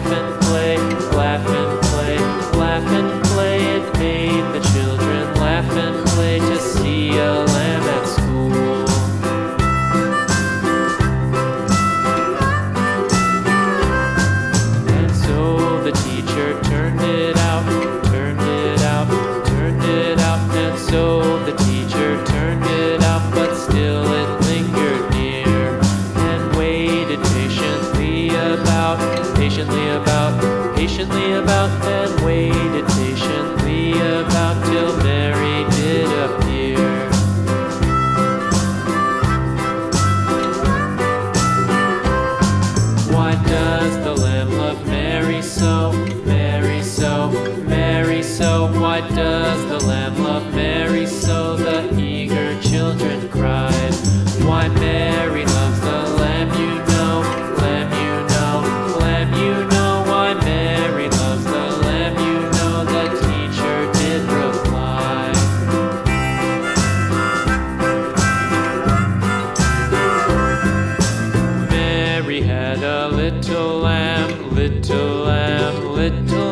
laugh and play, laugh and play, laugh and play. It made the children laugh and play to see a lamb at school. And so the teacher turned it out, turned it out, turned it out. And so the teacher turned it out, but still it lingered near and waited patiently about, and waited patiently about till Mary did appear. Why does the lamb love Mary so, Mary so, Mary so? Why does the lamb love Mary so? The eager children cried. Why Mary loves the lamb, you know, lamb, you know, lamb, you know. Why Mary loves the lamb, you know, the teacher did reply. Mary had a little lamb, little lamb, little